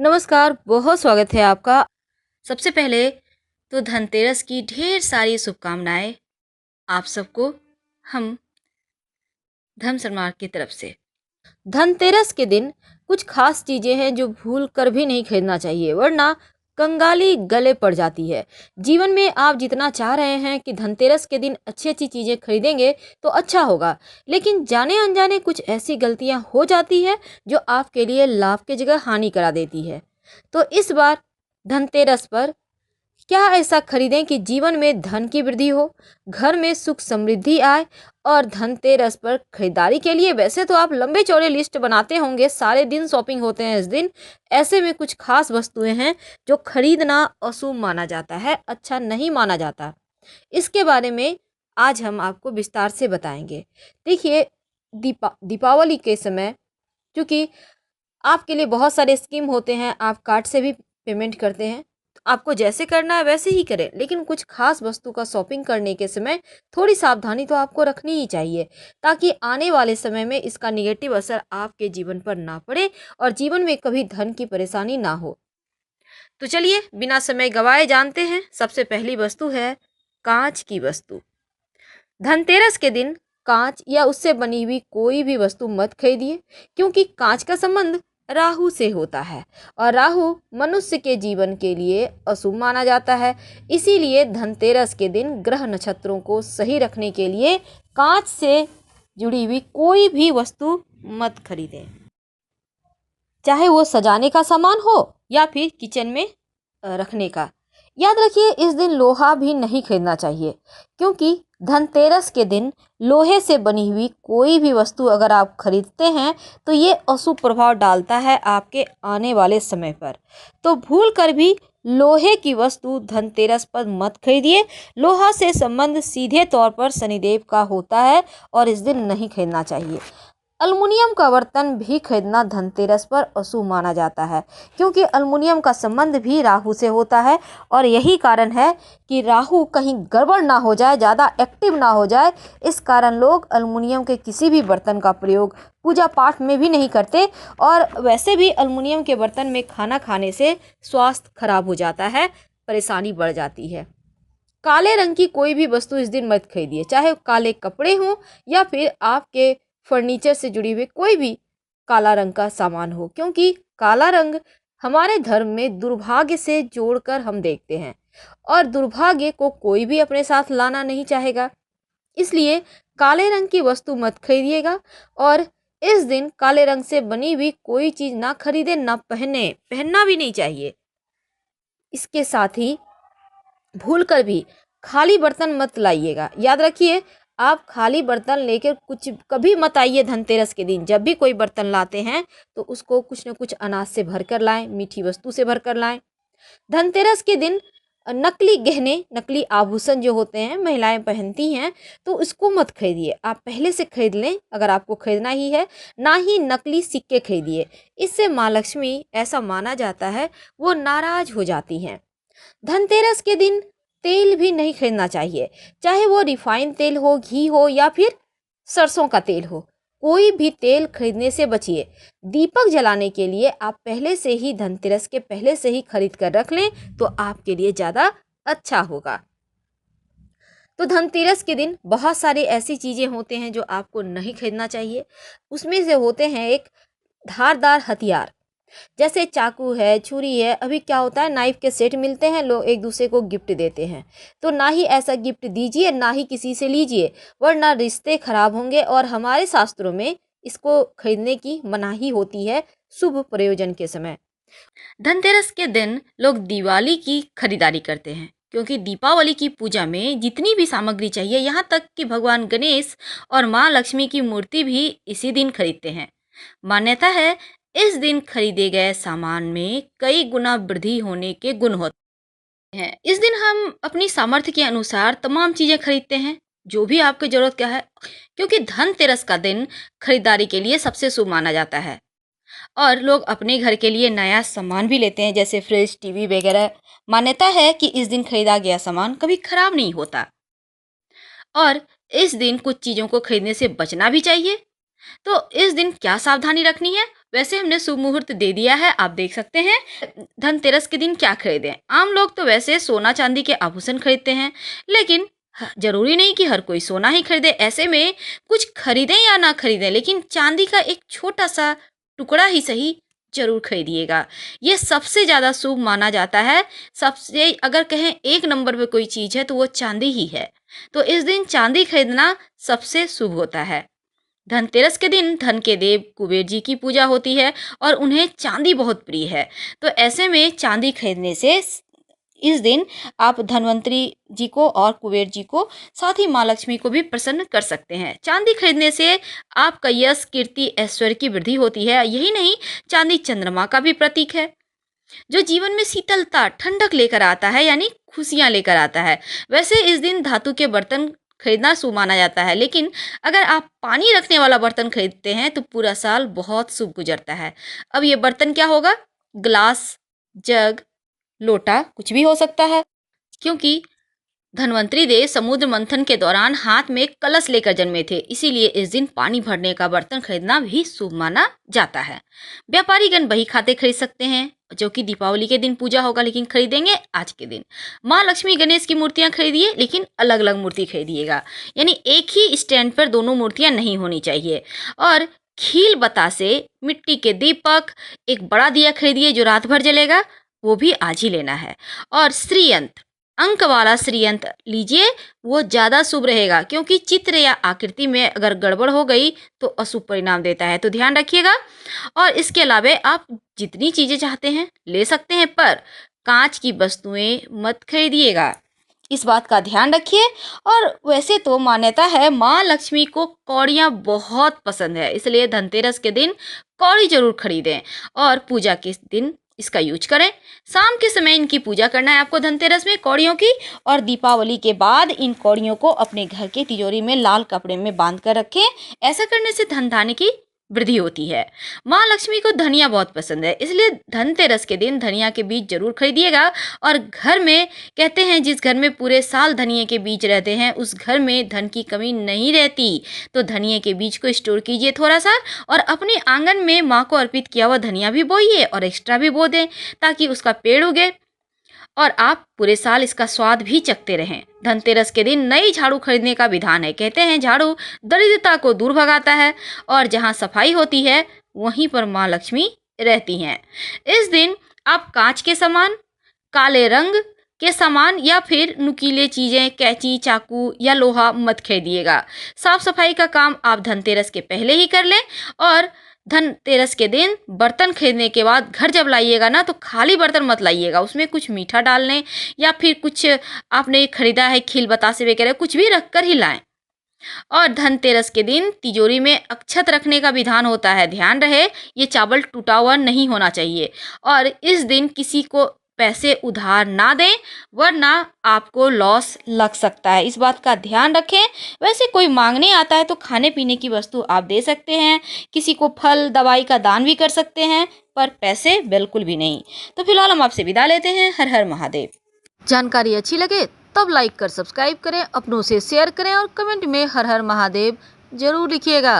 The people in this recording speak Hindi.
नमस्कार, बहुत स्वागत है आपका। सबसे पहले तो धनतेरस की ढेर सारी शुभकामनाएँ आप सबको हम धर्म समाज की तरफ से। धनतेरस के दिन कुछ खास चीज़ें हैं जो भूल कर भी नहीं खरीदना चाहिए, वरना कंगाली गले पड़ जाती है। जीवन में आप जितना चाह रहे हैं कि धनतेरस के दिन अच्छी-अच्छी चीज़ें खरीदेंगे तो अच्छा होगा, लेकिन जाने-अनजाने कुछ ऐसी गलतियाँ हो जाती है जो आपके लिए लाभ की जगह हानि करा देती है। तो इस बार धनतेरस पर क्या ऐसा खरीदें कि जीवन में धन की वृद्धि हो, घर में सुख समृद्धि आए। और धनतेरस पर खरीदारी के लिए वैसे तो आप लंबे चौड़े लिस्ट बनाते होंगे, सारे दिन शॉपिंग होते हैं इस दिन। ऐसे में कुछ खास वस्तुएं हैं जो खरीदना अशुभ माना जाता है, अच्छा नहीं माना जाता। इसके बारे में आज हम आपको विस्तार से बताएंगे। देखिए, दीपावली के समय क्योंकि आपके लिए बहुत सारे स्कीम होते हैं, आप कार्ड से भी पेमेंट करते हैं, तो आपको जैसे करना है वैसे ही करें, लेकिन कुछ खास वस्तु का शॉपिंग करने के समय थोड़ी सावधानी तो आपको रखनी ही चाहिए, ताकि आने वाले समय में इसका निगेटिव असर आपके जीवन पर ना पड़े और जीवन में कभी धन की परेशानी ना हो। तो चलिए बिना समय गवाए जानते हैं। सबसे पहली वस्तु है कांच की वस्तु। धनतेरस के दिन कांच या उससे बनी हुई कोई भी वस्तु मत खरीदिए, क्योंकि कांच का संबंध राहु से होता है और राहु मनुष्य के जीवन के लिए अशुभ माना जाता है। इसीलिए धनतेरस के दिन ग्रह नक्षत्रों को सही रखने के लिए कांच से जुड़ी हुई कोई भी वस्तु मत खरीदें, चाहे वो सजाने का सामान हो या फिर किचन में रखने का। याद रखिए, इस दिन लोहा भी नहीं खरीदना चाहिए, क्योंकि धनतेरस के दिन लोहे से बनी हुई कोई भी वस्तु अगर आप खरीदते हैं तो ये अशुभ प्रभाव डालता है आपके आने वाले समय पर। तो भूल कर भी लोहे की वस्तु धनतेरस पर मत खरीदिए। लोहा से संबंध सीधे तौर पर शनिदेव का होता है और इस दिन नहीं खरीदना चाहिए। अल्मुनियम का बर्तन भी खरीदना धनतेरस पर अशुभ माना जाता है, क्योंकि अल्मुनियम का संबंध भी राहु से होता है और यही कारण है कि राहु कहीं गड़बड़ ना हो जाए, ज़्यादा एक्टिव ना हो जाए। इस कारण लोग अल्मुनियम के किसी भी बर्तन का प्रयोग पूजा पाठ में भी नहीं करते। और वैसे भी अल्मुनियम के बर्तन में खाना खाने से स्वास्थ्य खराब हो जाता है, परेशानी बढ़ जाती है। काले रंग की कोई भी वस्तु इस दिन मत खरीदिए, चाहे काले कपड़े हों या फिर आपके फर्नीचर से जुड़ी हुई कोई भी काला रंग का सामान हो, क्योंकि काला रंग हमारे धर्म में दुर्भाग्य से जोड़कर हम देखते हैं और दुर्भाग्य को कोई भी अपने साथ लाना नहीं चाहेगा। इसलिए काले रंग की वस्तु मत खरीदिएगा और इस दिन काले रंग से बनी हुई कोई चीज ना खरीदे, ना पहनना भी नहीं चाहिए। इसके साथ ही भूल कर भी खाली बर्तन मत लाइएगा। याद रखिए, आप खाली बर्तन लेकर कुछ कभी मत आइए। धनतेरस के दिन जब भी कोई बर्तन लाते हैं तो उसको कुछ न कुछ अनाज से भर कर लाएं, मीठी वस्तु से भर कर लाएं। धनतेरस के दिन नकली गहने, नकली आभूषण जो होते हैं महिलाएं पहनती हैं, तो उसको मत खरीदिए। आप पहले से खरीद लें अगर आपको खरीदना ही है। ना ही नकली सिक्के खरीदिए, इससे माँ लक्ष्मी, ऐसा माना जाता है, वो नाराज हो जाती हैं। धनतेरस के दिन तेल भी नहीं खरीदना चाहिए, चाहे वो रिफाइंड तेल हो, घी हो या फिर सरसों का तेल हो। कोई भी तेल खरीदने से बचिए। दीपक जलाने के लिए आप पहले से ही धनतेरस के पहले से ही खरीद कर रख लें तो आपके लिए ज़्यादा अच्छा होगा। तो धनतेरस के दिन बहुत सारी ऐसी चीज़ें होते हैं जो आपको नहीं खरीदना चाहिए। उसमें से होते हैं एक धारदार हथियार, जैसे चाकू है, छुरी है। अभी क्या होता है, नाइफ के सेट मिलते हैं, लोग एक दूसरे को गिफ्ट देते हैं। तो ना ही ऐसा गिफ्ट दीजिए, ना ही किसी से लीजिए, वरना रिश्ते खराब होंगे। और हमारे शास्त्रों में इसको खरीदने की मनाही होती है शुभ प्रयोजन के समय। धनतेरस के दिन लोग दिवाली की खरीदारी करते हैं, क्योंकि दीपावली की पूजा में जितनी भी सामग्री चाहिए, यहाँ तक कि भगवान गणेश और माँ लक्ष्मी की मूर्ति भी इसी दिन खरीदते हैं। मान्यता है इस दिन खरीदे गए सामान में कई गुना वृद्धि होने के गुण होते हैं। इस दिन हम अपनी सामर्थ्य के अनुसार तमाम चीजें खरीदते हैं जो भी आपकी जरूरत का है, क्योंकि धनतेरस का दिन खरीदारी के लिए सबसे शुभ माना जाता है। और लोग अपने घर के लिए नया सामान भी लेते हैं, जैसे फ्रिज, टीवी वगैरह। मान्यता है कि इस दिन खरीदा गया सामान कभी खराब नहीं होता और इस दिन कुछ चीज़ों को खरीदने से बचना भी चाहिए। तो इस दिन क्या सावधानी रखनी है, वैसे हमने शुभ मुहूर्त दे दिया है, आप देख सकते हैं। धनतेरस के दिन क्या खरीदें? आम लोग तो वैसे सोना चांदी के आभूषण खरीदते हैं, लेकिन जरूरी नहीं कि हर कोई सोना ही खरीदे। ऐसे में कुछ खरीदें या ना खरीदें, लेकिन चांदी का एक छोटा सा टुकड़ा ही सही जरूर खरीदिएगा। ये सबसे ज़्यादा शुभ माना जाता है। सबसे अगर कहें एक नंबर पे कोई चीज़ है तो वो चांदी ही है। तो इस दिन चांदी खरीदना सबसे शुभ होता है। धनतेरस के दिन धन के देव कुबेर जी की पूजा होती है और उन्हें चांदी बहुत प्रिय है। तो ऐसे में चांदी खरीदने से इस दिन आप धनवंतरी जी को और कुबेर जी को, साथ ही माँ लक्ष्मी को भी प्रसन्न कर सकते हैं। चांदी खरीदने से आपका यश, कीर्ति, ऐश्वर्य की वृद्धि होती है। यही नहीं, चांदी चंद्रमा का भी प्रतीक है, जो जीवन में शीतलता, ठंडक लेकर आता है, यानी खुशियां लेकर आता है। वैसे इस दिन धातु के बर्तन खरीदना शुभ माना जाता है, लेकिन अगर आप पानी रखने वाला बर्तन खरीदते हैं तो पूरा साल बहुत शुभ गुजरता है। अब ये बर्तन क्या होगा? ग्लास, जग, लोटा, कुछ भी हो सकता है, क्योंकि धन्वंतरी देव समुद्र मंथन के दौरान हाथ में एक कलश लेकर जन्मे थे, इसीलिए इस दिन पानी भरने का बर्तन खरीदना भी शुभ माना जाता है। व्यापारीगण बही खाते खरीद सकते हैं, जो कि दीपावली के दिन पूजा होगा, लेकिन खरीदेंगे आज के दिन। माँ लक्ष्मी गणेश की मूर्तियां खरीदिए, लेकिन अलग अलग मूर्ति खरीदिएगा, यानी एक ही स्टैंड पर दोनों मूर्तियां नहीं होनी चाहिए। और खील बतासे, मिट्टी के दीपक, एक बड़ा दिया खरीदिए जो रात भर जलेगा, वो भी आज ही लेना है। और श्रीयंत्र, अंक वाला श्रीयंत्र लीजिए, वो ज़्यादा शुभ रहेगा, क्योंकि चित्र या आकृति में अगर गड़बड़ हो गई तो अशुभ परिणाम देता है, तो ध्यान रखिएगा। और इसके अलावा आप जितनी चीज़ें चाहते हैं ले सकते हैं, पर कांच की वस्तुएं मत खरीदिएगा, इस बात का ध्यान रखिए। और वैसे तो मान्यता है माँ लक्ष्मी को कौड़ियाँ बहुत पसंद है, इसलिए धनतेरस के दिन कौड़ी जरूर खरीदें और पूजा के दिन इसका यूज करें। शाम के समय इनकी पूजा करना है आपको धनतेरस में, कौड़ियों की। और दीपावली के बाद इन कौड़ियों को अपने घर के तिजोरी में लाल कपड़े में बांध कर रखें। ऐसा करने से धन धान्य की वृद्धि होती है। माँ लक्ष्मी को धनिया बहुत पसंद है, इसलिए धनतेरस के दिन धनिया के बीज जरूर खरीदिएगा। और घर में कहते हैं जिस घर में पूरे साल धनिया के बीज रहते हैं उस घर में धन की कमी नहीं रहती। तो धनिया के बीज को स्टोर कीजिए थोड़ा सा, और अपने आंगन में माँ को अर्पित किया हुआ धनिया भी बोइए और एक्स्ट्रा भी बो दें, ताकि उसका पेड़ उगे और आप पूरे साल इसका स्वाद भी चखते रहें। धनतेरस के दिन नई झाड़ू खरीदने का विधान है। कहते हैं झाड़ू दरिद्रता को दूर भगाता है, और जहाँ सफाई होती है वहीं पर माँ लक्ष्मी रहती हैं। इस दिन आप कांच के सामान, काले रंग के सामान या फिर नुकीले चीज़ें, कैंची, चाकू या लोहा मत खरीदिएगा। साफ सफाई का काम आप धनतेरस के पहले ही कर लें। और धनतेरस के दिन बर्तन खरीदने के बाद घर जब लाइएगा ना, तो खाली बर्तन मत लाइएगा, उसमें कुछ मीठा डाल लें या फिर कुछ आपने खरीदा है खील बतासे वगैरह, कुछ भी रख कर ही लाएं। और धनतेरस के दिन तिजोरी में अक्षत रखने का विधान होता है, ध्यान रहे ये चावल टूटा हुआ नहीं होना चाहिए। और इस दिन किसी को पैसे उधार ना दें, वरना आपको लॉस लग सकता है, इस बात का ध्यान रखें। वैसे कोई मांगने आता है तो खाने पीने की वस्तु आप दे सकते हैं, किसी को फल दवाई का दान भी कर सकते हैं, पर पैसे बिल्कुल भी नहीं। तो फिलहाल हम आपसे विदा लेते हैं। हर हर महादेव। जानकारी अच्छी लगे तब लाइक कर सब्सक्राइब करें, अपनों से शेयर करें और कमेंट में हर हर महादेव जरूर लिखिएगा।